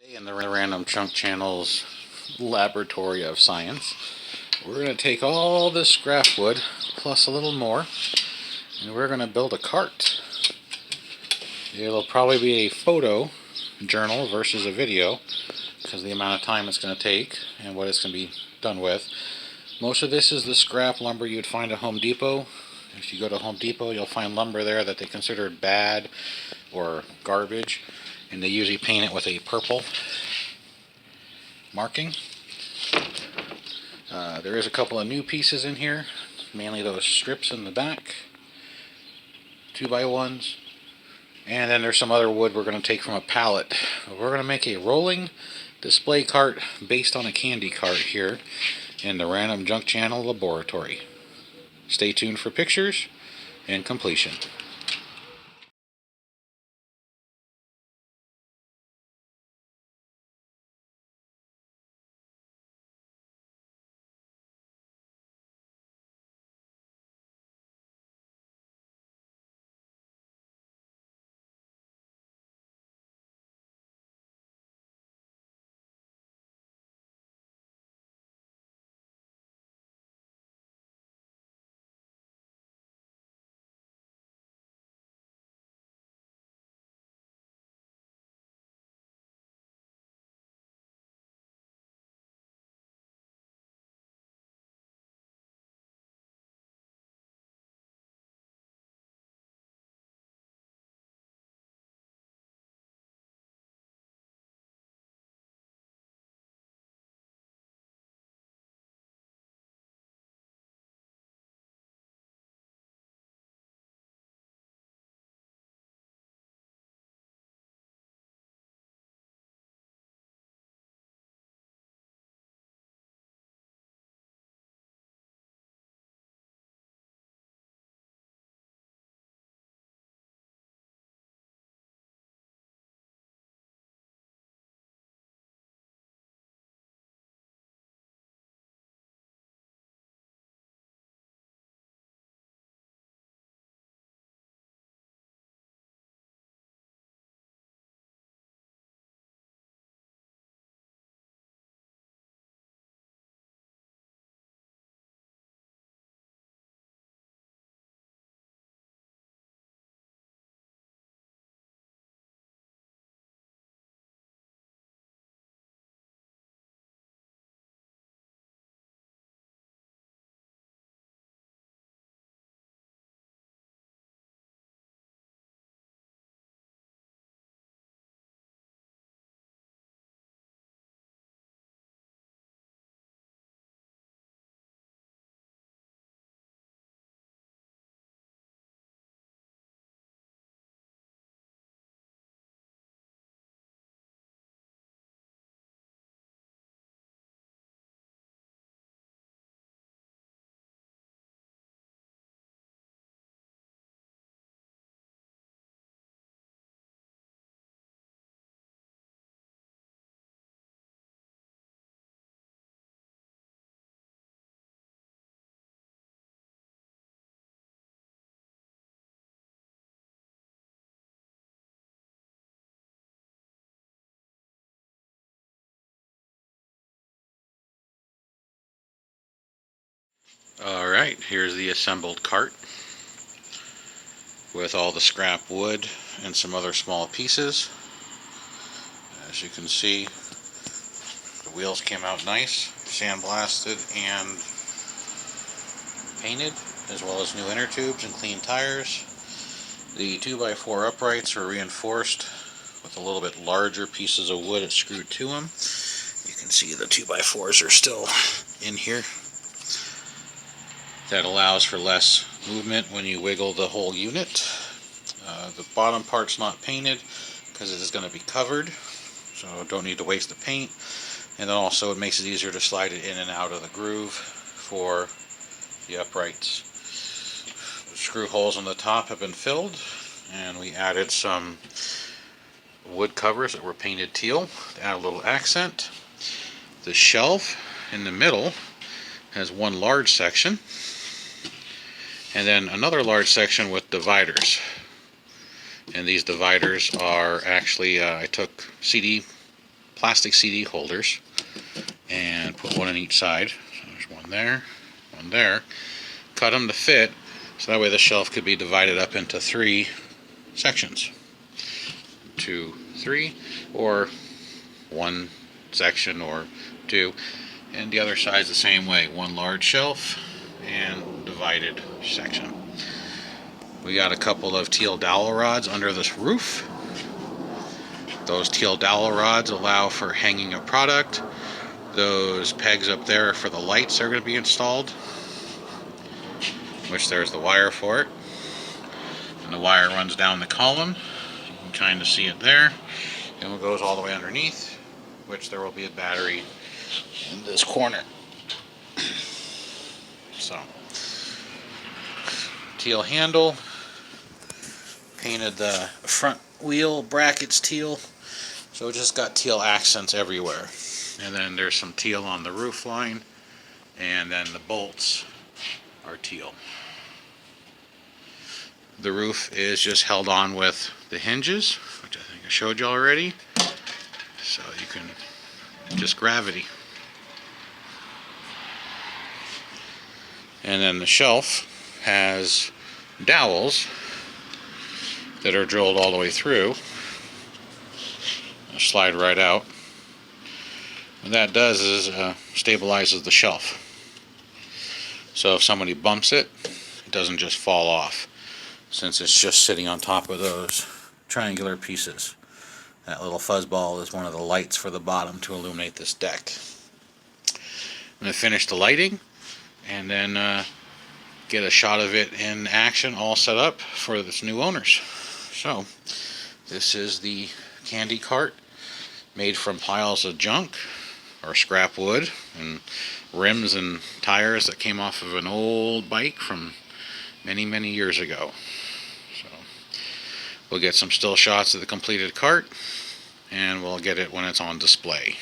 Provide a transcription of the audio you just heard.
Today in the Random Chunk Channel's laboratory of science, we're going to take all this scrap wood plus a little more, and we're going to build a cart. It'll probably be a photo journal versus a video because of the amount of time it's going to take and what it's going to be done with. Most of this is the scrap lumber you'd find at Home Depot. If you go to Home Depot, you'll find lumber there that they consider bad or garbage, and they usually paint it with a purple marking. There is a couple of new pieces in here, mainly those strips in the back, 2x1s, and then there's some other wood we're going to take from a pallet. We're going to make a rolling display cart based on a candy cart here in the Random Junk Channel laboratory. Stay tuned for pictures and completion. Alright, here's the assembled cart with all the scrap wood and some other small pieces. As you can see, the wheels came out nice, sandblasted and painted, as well as new inner tubes and clean tires. The 2x4 uprights are reinforced with a little bit larger pieces of wood screwed to them. You can see the 2x4s are still in here. That allows for less movement when you wiggle the whole unit. The bottom part's not painted because it is going to be covered, so don't need to waste the paint. And then also it makes it easier to slide it in and out of the groove for the uprights. The screw holes on the top have been filled, and we added some wood covers that were painted teal to add a little accent. The shelf in the middle has one large section, and then another large section with dividers. And these dividers are actually, I took CD plastic CD holders and put one on each side. So there's one there, one there. Cut them to fit, so that way the shelf could be divided up into 3 sections. 2, 3, or 1 section or 2. And the other side's the same way. 1 large shelf and divided section. We got a couple of teal dowel rods under this roof. Those teal dowel rods allow for hanging a product. Those pegs up there are for the lights that are going to be installed, which there's the wire for it. And the wire runs down the column. You can kind of see it there. And it goes all the way underneath, which there will be a battery in this corner. So, teal handle. Painted the front wheel brackets teal, so it just got teal accents everywhere. And then there's some teal on the roof line, and then the bolts are teal. The roof is just held on with the hinges, which I think I showed you already, so you can just gravity. And then the shelf has dowels that are drilled all the way through. They'll slide right out. What that does is stabilizes the shelf. So if somebody bumps it, it doesn't just fall off, since it's just sitting on top of those triangular pieces. That little fuzzball is one of the lights for the bottom to illuminate this deck. I'm going to finish the lighting and then get a shot of it in action, all set up for its new owners. So, this is the candy cart made from piles of junk or scrap wood and rims and tires that came off of an old bike from many years ago. So, we'll get some still shots of the completed cart and we'll get it when it's on display.